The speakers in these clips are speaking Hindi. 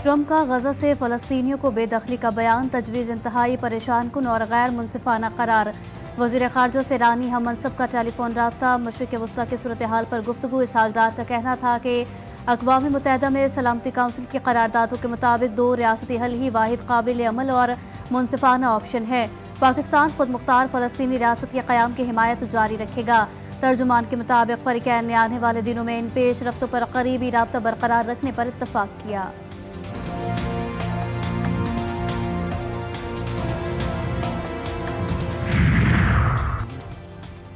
ट्रंप का गजा से फ़लस्तीनियों को बेदखली का बयान, तजवीज़ इंतहाई परेशान कुन और गैर मुनसिफाना करार। वज़ीर ख़ारजा से ईरानी हम मनसब का टेलीफोन रब्ता, मशरिक़ वस्ता की सूरत हाल पर गुफ्तगू। इसहाक़ डार का कहना था कि अक़वाम मुत्तहिदा में सलामती काउंसिल की करारदादों के मुताबिक 2 रियासती हल ही वाहिद काबिल अमल और मुनसिफाना ऑप्शन है। पाकिस्तान खुद मुख्तार फ़लस्तीनी रियासत के क़याम की हिमायत जारी रखेगा। तर्जुमान के मुताबिक फ़रीक़ैन ने आने वाले दिनों में इन पेश रफ्तों पर करीबी रब्ता बरकरार रखने पर इत्तफ़ाक़ किया।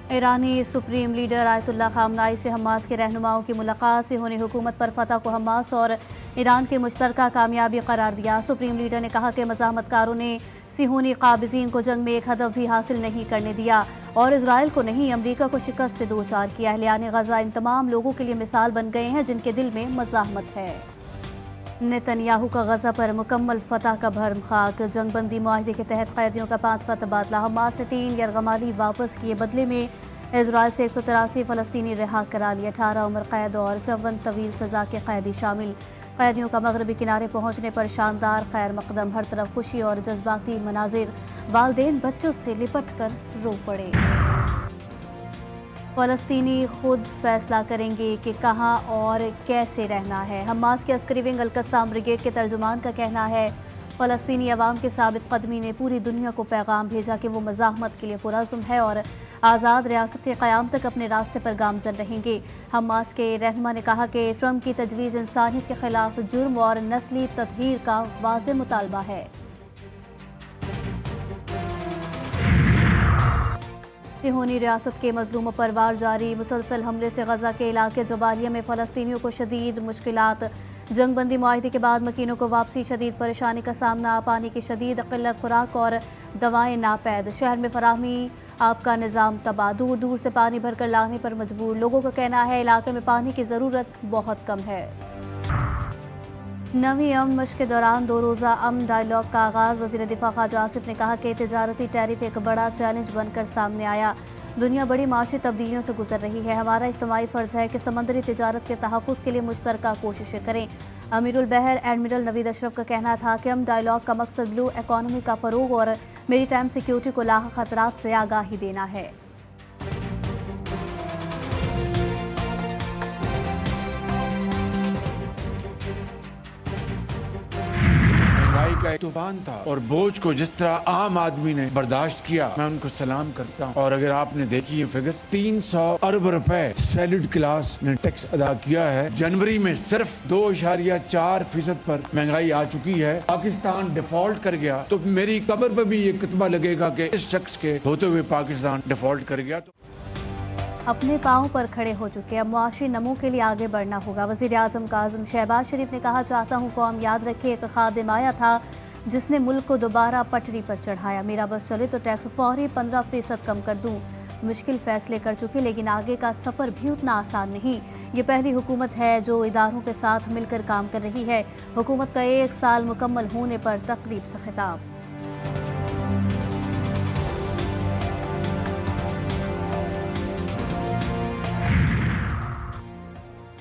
ईरानी सुप्रीम लीडर आयतुल्लाह खामनाई से हमास के रहनुमाओं की मुलाकात। सिहोनी हुकूमत पर फतह को हमास और ईरान की मुश्तरका कामयाबी करार दिया। सुप्रीम लीडर ने कहा कि मज़ाहमतकारों ने सिहोनी काबिज़ीन को जंग में एक हदफ भी हासिल नहीं करने दिया और इजराइल को नहीं, अमरीका को शिकस्त से दो चार किया। अहलियान गजा इन तमाम लोगों के लिए मिसाल बन गए हैं जिनके दिल में मज़ाहमत है। नेतन्याहू का गजा पर मुकम्मल फतह का भरम खाक। जंगबंदी मुआहदे के तहत कैदियों का 5वां तबादला। हमास ने 3 यरगमाली वापस किए, बदले में इजराइल से 183 फ़लस्तीनी रिहा करा लिए। 18 उम्र कैद और 54 तवील सजा के कैदी शामिल। कैदियों का मगरबी किनारे पहुंचने पर शानदार खैर मकदम, हर तरफ खुशी और जज्बाती मनाजिर। वालदेन बच्चों से लिपट कर रो पड़े। फ़लस्तीनी खुद फैसला करेंगे कि कहां और कैसे रहना है। हमास के अस्करी विंग अल-कस्साम ब्रिगेड के तर्जुमान का कहना है, फ़लस्तीनी अवाम के साबित कदमी ने पूरी दुनिया को पैगाम भेजा कि वो मज़ाहमत के लिए पुरज़्म है और आज़ाद रियासत के क़याम तक अपने रास्ते पर गामज़न रहेंगे। हमास के रहनुमा ने कहा कि ट्रंप की तजवीज़ इंसानियत के खिलाफ जुर्म और नस्ली तत्हीर का वाज़ेह मुतालबा है। सिहोनी रियासत के मजलूमों पर वार जारी। मुसलसल हमले से गजा के इलाके जबालिया में फ़लस्तीनियों को शदीद मुश्किलात। जंगबंदी मुआहदे के बाद मकीनों को वापसी, शदीद परेशानी का सामना, पानी की शदीद किल्लत, खुराक और दवाएं नापैद। शहर में फराहमी आपका निज़ाम तबाह, दूर दूर से पानी भरकर लाने पर मजबूर। लोगों का कहना है इलाके में पानी की ज़रूरत बहुत कम है। नवी अमन मश्क के दौरान 2 रोज़ा अमन डायलॉग का आगाज़। वज़ीर दिफा ख्वाजा आसिफ ने कहा कि तिजारती टैरिफ एक बड़ा चैलेंज बनकर सामने आया। दुनिया बड़ी माशी तब्दीलियों से गुजर रही है। हमारा इज्तिमाई फ़र्ज़ है कि समंदरी तिजारत के तहफ़्फ़ुज़ के लिए मुश्तरका कोशिशें करें। अमीरुल बहर एडमिरल नवीद अशरफ का कहना था कि अमन डायलॉग का मकसद ब्लू इकॉनमी का फ़रोग़ और मेरी टाइम सिक्योरिटी को लाहक खतरात से आगाही देना है। महंगाई का एक तूफान था और बोझ को जिस तरह आम आदमी ने बर्दाश्त किया, मैं उनको सलाम करता हूँ। और अगर आपने देखी ये फिगर्स, 300 अरब रुपए सैलरीड क्लास ने टैक्स अदा किया है। जनवरी में सिर्फ 2.4% पर महंगाई आ चुकी है। पाकिस्तान डिफॉल्ट कर गया तो मेरी कब्र पर भी ये कितबा लगेगा कि इस शख्स के होते हुए पाकिस्तान डिफॉल्ट कर गया। अपने पाँव पर खड़े हो चुके, अब मुआशी नमो के लिए आगे बढ़ना होगा। वज़ीर आज़म काज़िम शहबाज शरीफ ने कहा, चाहता हूँ कौम याद रखे एक खादिम आया था जिसने मुल्क को दोबारा पटरी पर चढ़ाया। मेरा बस चले तो टैक्स फौरी 15% कम कर दूँ। मुश्किल फैसले कर चुके, लेकिन आगे का सफ़र भी उतना आसान नहीं। ये पहली हुकूमत है जो इदारों के साथ मिलकर काम कर रही है। हुकूमत का 1 साल मुकम्मल होने पर तकरीब से खिताब।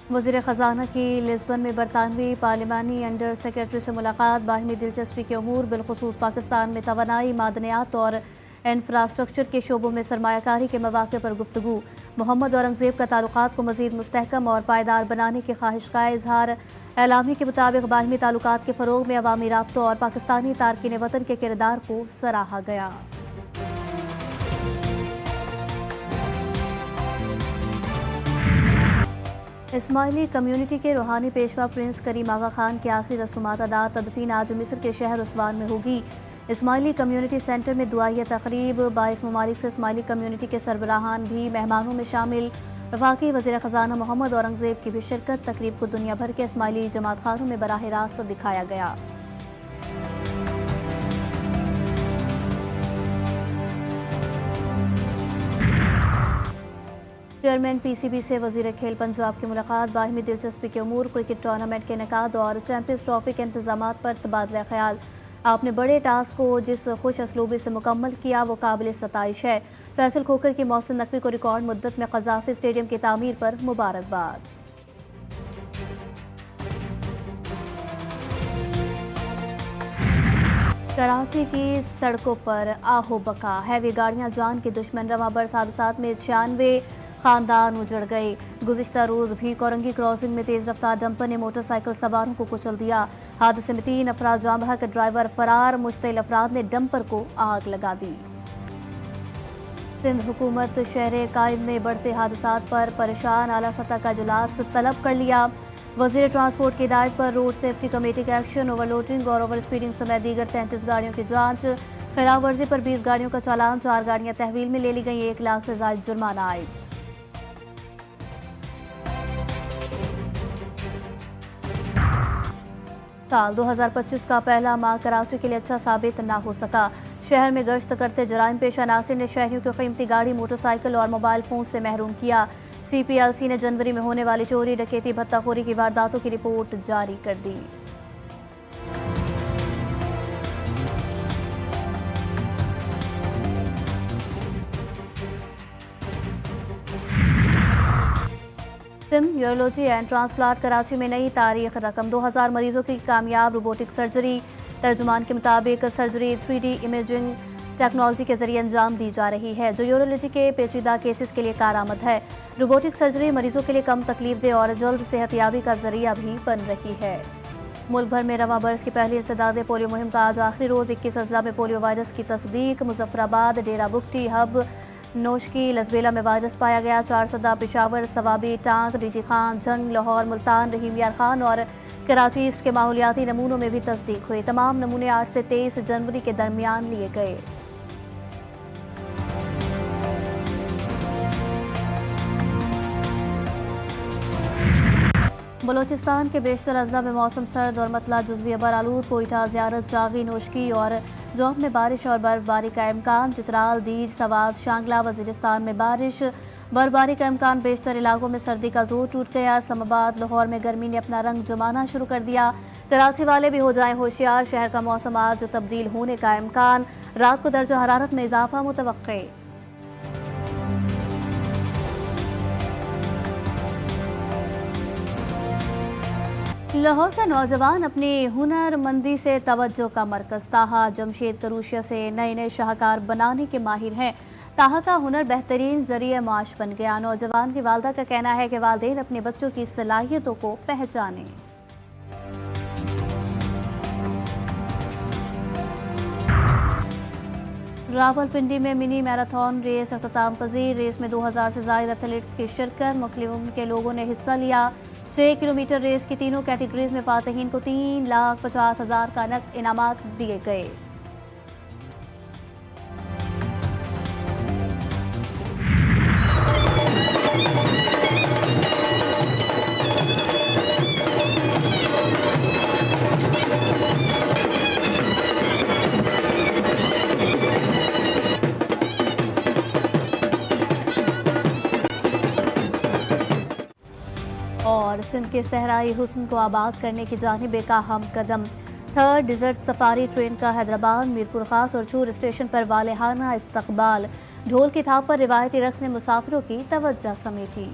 वज़ीर ख़जाना की लिस्बन में बरतानवी पार्लिमानी अंडर सेक्रेटरी से मुलाकात। बाहिमी दिलचस्पी के अमूर, बिलखुसूस पाकिस्तान में तवानाई, मादनियात और इंफ्रास्ट्रक्चर के शोबों में सरमायाकारी के मौक़े पर गुफ्तगू। मोहम्मद औरंगज़ेब का ताल्लुकात को मज़ीद मुस्तहकम और पायदार बनाने की ख्वाहिश का इजहार। एलामी के मुताबिक बाहिमी ताल्लुकात के फ़रोग़ में अवामी राब्तों और पाकिस्तानी तारकीन वतन के किरदार को सराहा गया। इस्माइली कम्युनिटी के रूहानी पेशवा प्रिंस करीम आगा खान की आखिरी रसूमात अदा तदफीन आज मिस्र के शहर उस्वान में होगी। इस्माइली कम्युनिटी सेंटर में दुआइया तकरीब। 22 ममालिक से इस्माइली कम्युनिटी के सरबराहान भी मेहमानों में शामिल। वफाकी वज़ीर ख़जाना मोहम्मद औरंगज़ेब की भी शिरकत। तकरीब को दुनिया भर के इस्माइली जमात खानों में बराह रास्त दिखाया गया। चेयरमैन पीसीबी से वज़ीर खेल पंजाब की मुलाकात। बाहिमी दिलचस्पी के अमूर, क्रिकेट टूर्नामेंट के इनेकाद और चैंपियंस ट्रॉफी के इंतजामात पर तबादला ख्याल। आपने बड़े टास्क को जिस खुश असलूबी से मुकम्मल किया वो काबिल सताइश है। फैसल खोकर की मोहसिन नकवी को रिकॉर्ड मुद्दत में क़ज़ाफ़ी स्टेडियम की तामीर पर मुबारकबाद। कराची की सड़कों पर आहो बका हैवी गाड़ियां जान के दुश्मन। रवा बरस हादसात में 96 खानदान उजड़ गए। गुज़िश्ता रोज भी कोरंगी क्रॉसिंग में तेज रफ्तार डंपर ने मोटरसाइकिल सवारों को कुचल दिया। हादसे में 3 अफराद जान बहक, ड्राइवर फरार। मुश्तिल अफराद ने डंपर को आग लगा दी। सिंध हुकूमत शहर कायम में बढ़ते हादसात पर परेशान, आला सतह का इजलास तलब कर लिया। वज़ीर ट्रांसपोर्ट की हिदायत पर रोड सेफ्टी कमेटी का एक्शन। ओवरलोडिंग और ओवर स्पीडिंग समेत दीगर 33 गाड़ियों की जांच। खिलाफ वर्जी पर 20 गाड़ियों का चालान, 4 गाड़ियां तहवील में ले ली गई। 1 लाख से ज्यादा जुर्माना आए। साल 2025 का पहला माह कराची के लिए अच्छा साबित ना हो सका। शहर में गश्त करते जराइम पेशा नासिर ने शहरियों को कीमती गाड़ी, मोटरसाइकिल और मोबाइल फोन से महरूम किया। CPLC ने जनवरी में होने वाली चोरी, डकैती, भत्ताखोरी की वारदातों की रिपोर्ट जारी कर दी। सिम यूरोलॉजी एंड ट्रांसप्लांट कराची में नई तारीख रकम। 2000 मरीजों की कामयाब रोबोटिक सर्जरी। तर्जुमान के मुताबिक सर्जरी 3D इमेजिंग टेक्नोलॉजी के जरिए अंजाम दी जा रही है, जो यूरोलॉजी के पेचीदा केसेस के लिए कारआमद है। रोबोटिक सर्जरी मरीजों के लिए कम तकलीफदेह और जल्द सेहतयाबी का जरिया भी बन रही है। मुल्क भर में रवा बरस की पहली इंसदाद पोलियो मुहिम का आज आखिरी रोज। 21 अजला में पोलियो वायरस की तस्दीक। मुजफ्फराबाद, डेरा बुगटी, हब, नोशकी, लसबेला में वायरस पाया गया। 4 सदा, पेशावर, सवाबी, टांग, डीटी खान, जंग, लाहौर, मुल्तान, रहीम यार खान और कराची ईस्ट के माहौलियाती नमूनों में भी तस्दीक हुई। तमाम नमूने 8 से 23 जनवरी के दरमियान लिए गए। बलोचिस्तान के बेशतर अजला में मौसम सर्द और मतला जुज़वी अबरालूद। कोयटा, ज़ियारत, जागी, नोशकी और जौहर में बारिश और बर्फबारी का इम्कान। चित्राल, दीज, सवात, शांगला, वज़ीरिस्तान में बारिश, बर्फबारी का इम्कान। बेशतर इलाकों में सर्दी का जोर टूट गया। इस्लामाबाद, लाहौर में गर्मी ने अपना रंग जमाना शुरू कर दिया। कराची वाले भी हो जाएं होशियार, शहर का मौसम आज तब्दील होने का इम्कान। रात को दर्जा हरारत में इजाफा मुतवक्के। लाहौर का नौजवान अपनी हुनरमंदी से तवज्जो का मरकज। ताहा जमशेद करूशिया से नए नए शाहकार बनाने के माहिर हैं। ताहा का हुनर बेहतरीन जरिए माश बन गया। नौजवान की वालदा का कहना है कि वालिदैन अपने बच्चों की सलाहियतों को पहचानें। रावलपिंडी में मिनी मैराथन रेस अख्ताम पजीर। रेस में 2000 से ज्यादा एथलीट्स की शिरकत। मुख्तलिफ उम्र के लोगों ने हिस्सा लिया। 6 किलोमीटर रेस की तीनों कैटेगरीज में फातिहीन को 3,50,000 का नकद इनामात दिए गए। और सिंध के सहराई हुस्न को आबाद करने की जानिब एक अहम कदम। 3rd डिजर्ट सफारी ट्रेन का हैदराबाद, मीरपुर खास और चूर स्टेशन पर वालेहाना इस्तकबाल। ढोल की थाप पर रिवायती रक्स ने मुसाफिरों की तवज्जो समेटी।